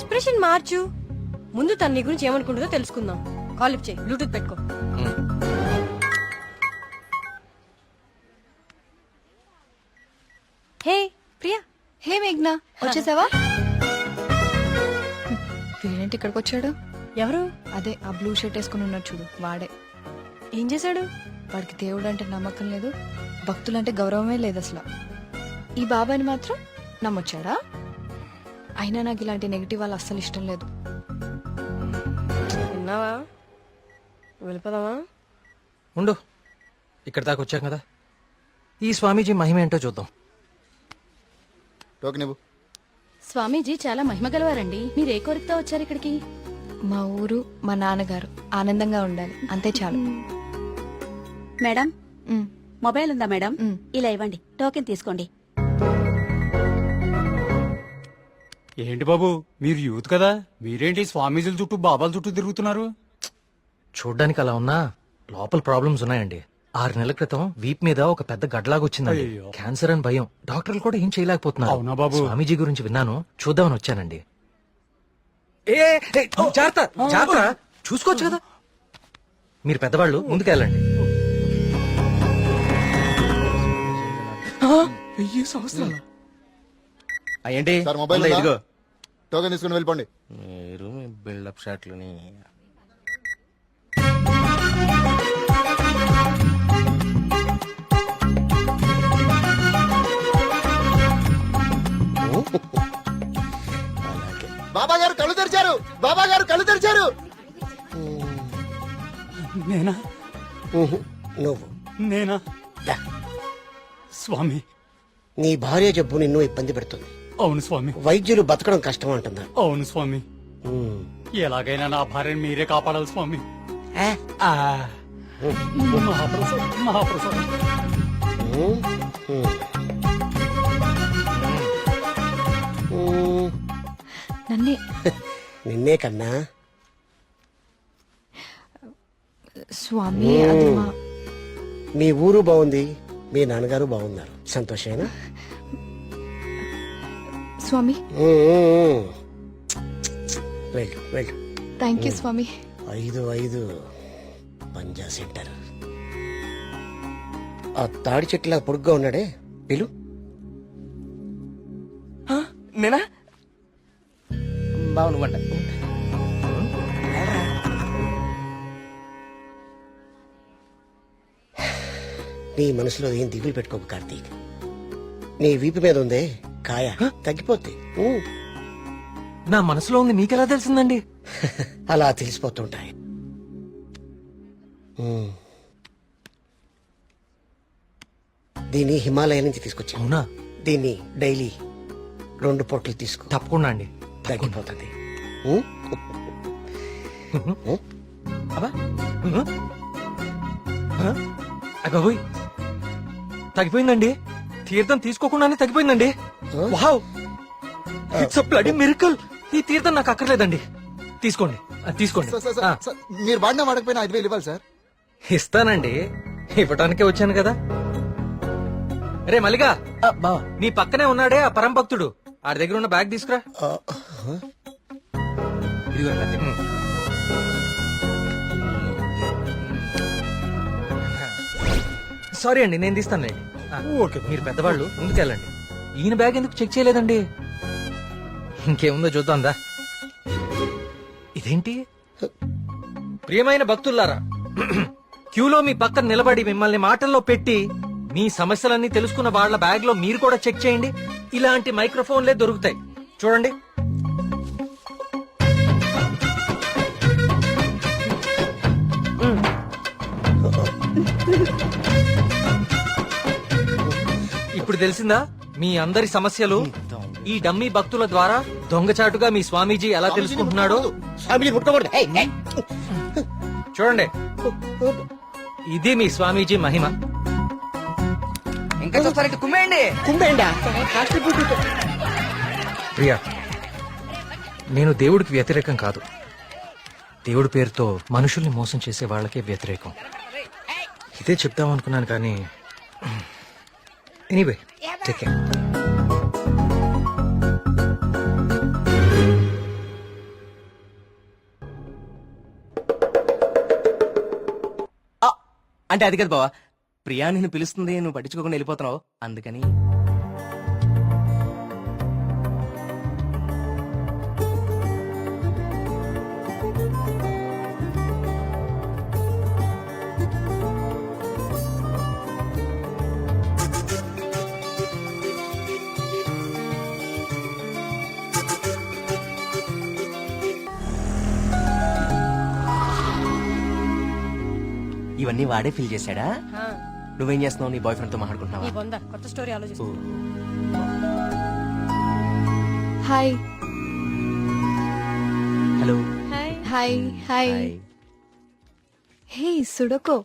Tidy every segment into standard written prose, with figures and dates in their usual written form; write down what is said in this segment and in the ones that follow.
Expression మార్చు. ముందు తన నీ గురించి ఏమనుకుంటుందో తెలుసుకుందాం. కాల్ లిఫ్ట్ చేయి, బ్లూటూత్ పెట్టుకో. హే ప్రియా. హే మేఘ్నా, వచ్చేసావా? వీడేంటి ఇక్కడికి వచ్చాడు? ఎవరు? అదే ఆ బ్లూ షర్ట్ వేసుకుని ఉన్నాడు చూడు, వాడే. ఏం చేశాడు? వాడికి దేవుడు అంటే నమ్మకం లేదు, భక్తులంటే గౌరవమే లేదు అసలు. ఈ బాబాని మాత్రం నమ్మొచ్చాడా? అయినా నాకు ఇలాంటి నెగిటివ్ వాళ్ళు అస్సలు ఇష్టం లేదు. విన్నావా? వెళ్ళిపోదామా? ఉండు, ఇక్కడ దాకా వచ్చాం కదా, ఈ స్వామీజీ మహిమ ఏంటో చూద్దాం. టోకెన్ ఇవ్వు. స్వామీజీ చాలా మహిమ గలవారండి. మీరు ఏ కోరికతో వచ్చారు ఇక్కడికి? మా ఊరు, మా నాన్నగారు ఆనందంగా ఉండాలి, అంతే చాలు. మేడం, ఉమ్, మొబైల్ ఉందా మేడం? ఉమ్. ఇలా ఇవ్వండి, టోకెన్ తీసుకోండి. ఏంటి బాబు, మీరు యూత్ కదా, మీరేంటి స్వామీజీల చుట్టూ బాబాల చుట్టూ తిరుగుతున్నారు? చూడ్డానికి అలా ఉన్నా లోపల ప్రాబ్లమ్స్ ఉన్నాయండి. 6 నెలల క్రితం వీప్ మీద ఒక పెద్ద గడ్లాగా వచ్చిందండి. అయ్యో. క్యాన్సర్ అని భయం, డాక్టర్లు కూడా ఏం చేయలేకపోతున్నారు. అవునా బాబు? స్వామీజీ గురించి విన్నాను, చూద్దామని వచ్చానండి. ఏ ఏ, జాగ్రత్త జాగ్రత్త, చూసుకోవచ్చు కదా. మీరు పెద్దవాళ్ళు, ముందుకెళ్ళండి. 1000 సంవత్సరాలు. ఏంటి సార్ మొబైల్ ఉందా? ఉందా? ఇదిగో. టోకెన్ తీసుకుని వెళ్ళిపోండి. మీరు మీ బిల్డప్ షాట్లని. బాబా గారు కళ్ళు తెరిచారు. బాబా గారు కళ్ళు తెరిచారు. నేనా? నువ్వు నేనా? దా. స్వామి. నీ భార్య జబ్బు నిన్ను ఇబ్బంది పెడుతుంది. అవును స్వామి. వైద్యులు బతకడం కష్టం అంటున్నారు. అవును స్వామి. ఉమ్. ఎలాగైనా నా భార్యను మీరే కాపాడాలి స్వామి. ఆ? ఆ, మహాప్రసాద్ మహాప్రసాద్. ఉమ్. ఉమ్. ఉమ్. నన్నే. నిన్నే కన్నా. స్వామి, అది మా మీ ఊరు బాగుంది, మీ నాన్నగారు బాగున్నారు, సంతోషేనా? స్వామి. ఉమ్. వెళ్ళు వెళ్ళు. థ్యాంక్ యూ స్వామి. 5 పంజా సెంటర్. ఆ తాడి చెట్టులా పొడుగ్గా ఉన్నాడే, పిలు. నేనా? బాగునుకుంటా. నీ మనసులో ఏం దిగులు పెట్టుకోకు కార్తీక్. నీ వీపు మీద ఉందే కాయ, తగ్గిపోద్ది. నా మనసులో ఉంది మీకెలా తెలిసిందండి? అలా తెలిసిపోతుంటాయి. ఉమ్. దీన్ని హిమాలయ నుంచి తీసుకొచ్చా. అవునా? దీన్ని డైలీ 2 పొట్లు తీసుకో, తప్పకుండా అండి. తగ్గిపోతుంది. ఉమ్. ఉమ్. అబ్బా. అగోయ్, తగ్గిపోయిందండి. తీర్థం తీసుకోకుండానే తగ్గిపోయిందండి. Wow, it's a bloody miracle. ఈ తీర్థం నాకు అక్కర్లేదండి, తీసుకోండి. తీసుకోండి. సార్, సార్, సార్, సార్, మీరు వాడినా వాడకపోయినా 5000 ఇవ్వాలి సార్. ఇస్తానండి, ఇవ్వటానికే వచ్చాను కదా. రే మల్లిగా, నీ పక్కనే ఉన్నాడే ఆ పరం భక్తుడు, ఆడి దగ్గర ఉన్న బ్యాగ్ తీసుకురా. ఇదిగో రండి. సారీ అండి, నేను తీస్తానులేండి. ఓకే. మీరు పెద్దవాళ్ళు, ముందుకెళ్ళండి. ఈయన బ్యాగ్ ఎందుకు చెక్ చేయలేదండి? ఇంకేముందో చూద్దాందా. ఇదేంటి? ప్రియమైన భక్తులారా, క్యూలో మీ పక్కన నిలబడి మిమ్మల్ని మాటల్లో పెట్టి మీ సమస్యలన్నీ తెలుసుకున్న వాళ్ళ బ్యాగ్ లో మీరు కూడా చెక్ చేయండి. ఇలాంటి మైక్రోఫోన్లే దొరుకుతాయి, చూడండి. ఇప్పుడు తెలిసిందా మీ అందరి సమస్యలు? ఈ డమ్మీ భక్తుల ద్వారా దొంగచాటుగా మీ స్వామీజీ ఎలా తెలుసుకుంటున్నాడో. స్వామిని ముట్టకూడదు. ఏయ్, ఏయ్. చూడండి, ఇది మీ స్వామీజీ మహిమ. ఇంకా చూస్తారంటే కుమ్మేయండి. కుంభేండా? ప్రియా, నేను దేవుడికి వ్యతిరేకం కాదు. దేవుడి పేరుతో మనుషుల్ని మోసం చేసే వాళ్ళకే వ్యతిరేకం. ఇదే చెప్దామనుకున్నాను కానీ ఎనీవే, టేక్ కేర్. అంటే అది కదా బావా, ప్రియా నిన్ను పిలుస్తుంది, నువ్వు పట్టించుకోకుండా వెళ్ళిపోతున్నావు అందుకని. ఇవన్నీ వాడే ఫిల్ చేశాడా? ఆ, నువ్వేం చేస్తున్నావు? నీ బాయ్ ఫ్రెండ్ తో ఈ మాట్లాడుకుంటున్నావా? బొంద కొత్త స్టోరీ ఆలోచిస్తు. Hi hello. Hi. Hi hi hey సుడకో.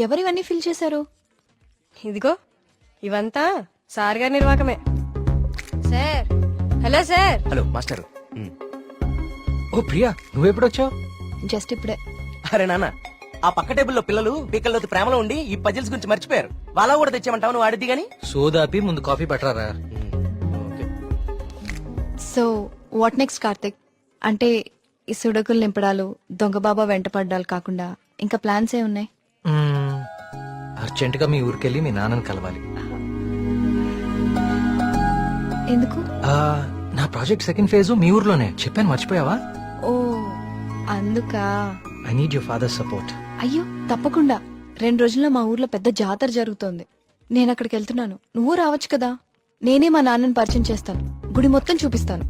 ఎవరివన్నీ ఫిల్ చేశారు? ఇదిగో ఇవంతా సార్ గారి నిర్వాకమే. Sir, hello sir. Hello master. ఓ ప్రియా, నువ్వెప్పుడొచ్చావు? జస్ట్ ఇప్పుడే. అరే నాన్న, ఆ పక్క టేబుల్లో పిల్లలు పీకల్లోకి ప్రేమలో ఉండి ఈ పజిల్స్ గురించి మర్చిపోయారు. వాళ్ళ కూడా తెచ్చామంటావు, నువ్వు ఆడిద్ది గాని. సోదాపి ముందు కాఫీ పట్టరారా. So what next Karthik? అంటే ఈ సుడకులు నింపడాలు, దొంగ బాబా వెంట పడ్డాలు కాకుండా ఇంకా ప్లాన్స్ ఏ ఉన్నాయి? అర్జెంట్ గా మీ ఊరికెళ్ళి మీ నాన్నని కలవాలి. ఎందుకు? ఆ, నా ప్రాజెక్ట్ సెకండ్ ఫేజ్ మీ ఊర్లోనే, చెప్పాను మర్చిపోయావా? ఓ అందుకా. I need your father support. అయ్యో తప్పకుండా. 2 రోజుల్లో మా ఊర్లో పెద్ద జాతర జరుగుతోంది. నేను అక్కడికి వెళ్తున్నాను. నువ్వు రావచ్చు కదా. నేనే మా నాన్నని పరిచయం చేస్తాను, గుడి మొత్తం చూపిస్తాను.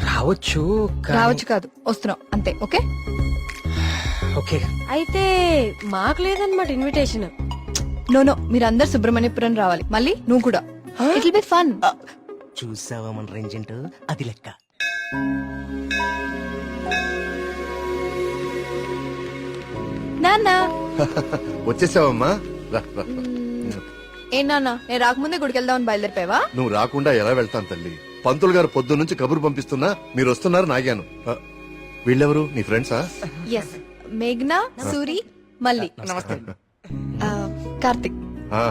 రావచ్చు రావచ్చు కాదు, వస్తున్నావు అంతే. Okay okay. అయితే మాకు లేదన్నమాట ఇన్విటేషన్. నో మీరందరు సుబ్రహ్మణ్యపురం రావాలి. మళ్ళీ నువ్వు కూడా. It will be fun. చూసావా మన రేంజెంట్? అది లెక్క. నాన్న వచ్చేసావమ్మా, రా, రా. ఏ నాన్న, నేను రాకముందే గుడికి వెళ్దామని బయలుదేరిపోయావా? నువ్వు రాకుండా ఎలా వెళ్తాను తల్లి? పంతులు గారు పొద్దు నుంచి కబురు పంపిస్తున్నా మీరు వస్తున్నారు నాగాను. వీళ్ళెవరు నీ ఫ్రెండ్సా? ఎస్, మేఘ్నా, సూరి, మళ్ళీ కార్తిక్. ఆ,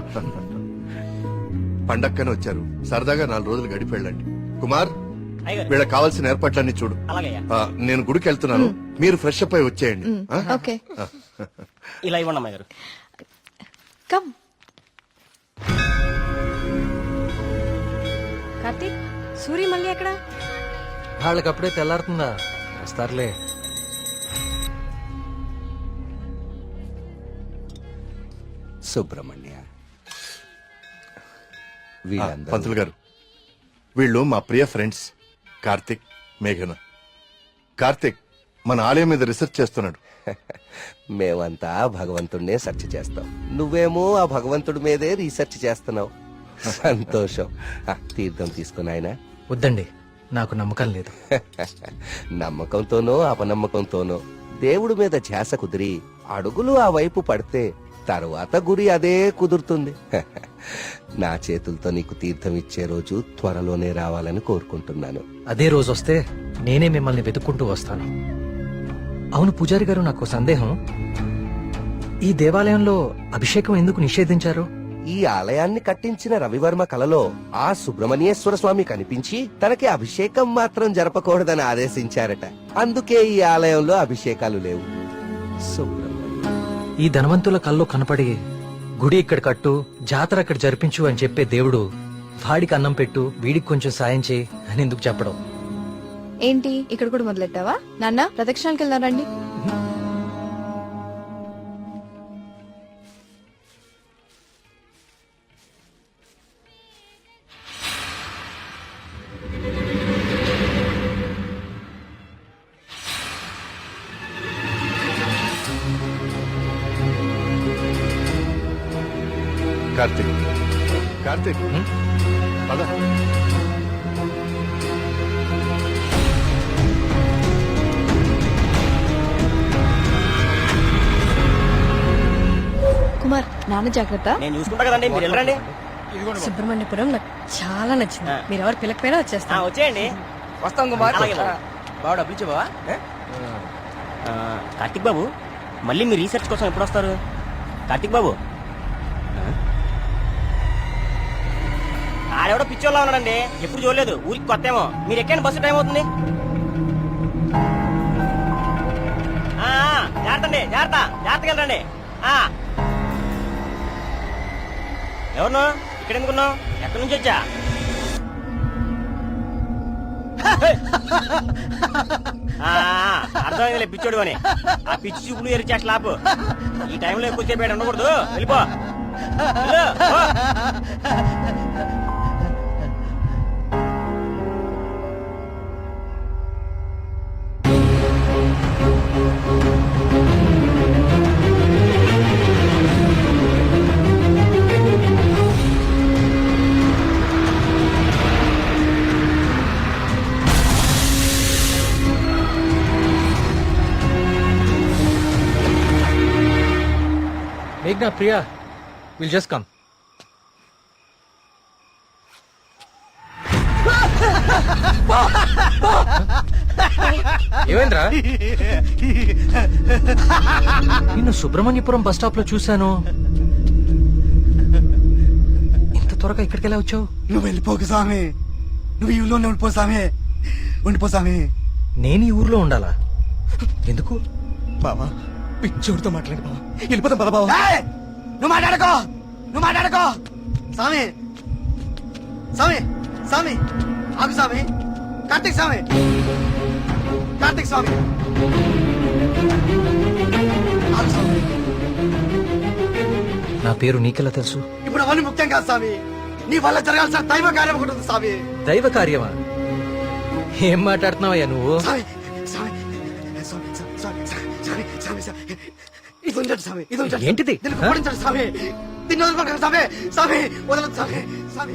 పండక్కనే వచ్చారు. సరదాగా 4 రోజులు గడిపి వెళ్ళండి. కుమార్, వీళ్ళకి కావాల్సిన ఏర్పాట్లన్నీ చూడు. నేను గుడికి వెళ్తున్నాను, మీరు ఫ్రెష్ అప్ అయి వచ్చేయండి. ఆ? ఓకే ఇలా ఇవ్వండి అమ్మాయి గారు. కమ్. కార్తీక్, సూరి మళ్ళీ ఎక్కడ? వాళ్ళకప్పుడే తెల్లారుతుందా? వస్తారులే. సుబ్రహ్మణ్య, పంతులు గారు, వీళ్ళు మా ప్రియ ఫ్రెండ్స్ కార్తిక్, మేఘన. కార్తిక్ మన ఆలయం మీద రీసెర్చ్ చేస్తున్నాడు. మేమంతా భగవంతుడినే సెర్చ్ చేస్తాం, నువ్వేమో ఆ భగవంతుడి మీదే రీసెర్చ్ చేస్తున్నావు. సంతోషం. తీర్థం తీసుకుని ఆయన. వద్దండి, నాకు నమ్మకం లేదు. నమ్మకంతోనో అపనమ్మకంతోనో దేవుడి మీద ధ్యాస కుదిరి అడుగులు ఆ వైపు పడితే తరువాత గురి అదే కుదురుతుంది. నా చేతులతో నీకు తీర్థం ఇచ్చే రోజు త్వరలోనే రావాలని కోరుకుంటున్నాను. అదే రోజు వస్తే నేనే మిమ్మల్ని వెతుక్కుంటూ వస్తాను. అవును పూజారి గారు, నాకు సందేహం. ఈ దేవాలయంలో అభిషేకం ఎందుకు నిషేధించారు? ఈ ఆలయాన్ని కట్టించిన రవివర్మ కలలో ఆ సుబ్రహ్మణ్యేశ్వర స్వామి కనిపించి తనకి అభిషేకం మాత్రం జరపకూడదని ఆదేశించారట. అందుకే ఈ ఆలయంలో అభిషేకాలు లేవు. సుబ్రహ్మణ్య, ఈ ధనవంతుల కల్లో కనపడి గుడి ఇక్కడ కట్టు, జాతర అక్కడ జరిపించు అని చెప్పే దేవుడు వాడికి అన్నం పెట్టు, వీడికి కొంచెం సాయం చేయి అని ఎందుకు చెప్పడం? ఏంటి ఇక్కడ కూడా మొదలెట్టావా? నాన్న ప్రదక్షిణాలకు వెళ్దాం రండి. కార్తిక్, కార్తిక్, పద. కుమార్, నాన్న జాగ్రత్త. నేను చూసుకుంటా కదండి, మీరు వెళ్ళండి. సుబ్రహ్మణ్యపురం నాకు చాలా నచ్చింది. మీరు ఎవరు పిలకపోయినా వచ్చేస్తా. వచ్చేయండి. వస్తాం కుమార్. బాబు డబ్బులు ఇచ్చే బావా. కార్తిక్ బాబు, మళ్ళీ మీ రీసెర్చ్ కోసం ఎప్పుడు వస్తారు? కార్తిక్ బాబు, ఆడెవడో పిచ్చోళ్ళ ఉన్నాడండి, ఎప్పుడు చూడలేదు, ఊరికి కొత్త ఏమో. మీరు ఎక్కండి, బస్సు టైం అవుతుంది. జాగ్రత్త అండి, జాగ్రత్త, జాగ్రత్తగా వెళ్ళండి. ఎవరు ఇక్కడ ఎందుకున్నావు? ఎక్కడి నుంచి వచ్చా? అర్థమైందిలే పిచ్చోడు అని. ఆ పిచ్చి చూపులు ఎరిచా స్లాబ్. ఈ టైంలో ఎక్కువసేపు ఇక్కడ ఉండకూడదు, వెళ్ళిపో. వెళ్ళు, పో. మేఘ్నా, ప్రియా, విల్ జస్ట్ కమ్. ఏమైందిరా? నిన్ను సుబ్రహ్మణ్యపురం బస్ స్టాప్ లో చూశాను. ఇంత త్వరగా ఇక్కడికి ఎలా వచ్చావు? నువ్వు వెళ్ళిపోకు స్వామి, నువ్వు ఈ ఊళ్ళోనే ఉండిపో స్వామి, ఉండిపో స్వామి. నేను ఈ ఊర్లో ఉండాలా? ఎందుకు? బావా పిచ్చోడితో మాట్లాడి బావా, వెళ్ళిపోతాం పద బావా. నువ్వు మాట్లాడుకో, నువ్వు మాట్లాడుకో. స్వామి స్వామి స్వామి ఆగు స్వామి. కార్తీక్ స్వామి, కార్తీక్ స్వామి ఆగు స్వామి. నా పేరు నీకెలా తెలుసు? ఇప్పుడు అవన్నీ ముఖ్యం కాదు స్వామి, నీ వల్ల జరగాల్సిన దైవ కార్యం ఒకటి ఉంది స్వామి. దైవ కార్యమా? ఏం మాట్లాడుతున్నావయ్యా నువ్వు? స్వామి స్వామి స్వామి స్వామి స్వామి స్వామి స్వామి ఇది ఉంచండి స్వామి, ఇది ఉంచండి. ఏంటిది? దీన్ని కుమ్మరించండి స్వామి, దీన్ని వదలకండి స్వామి, స్వామి వదలండి స్వామి, స్వామి.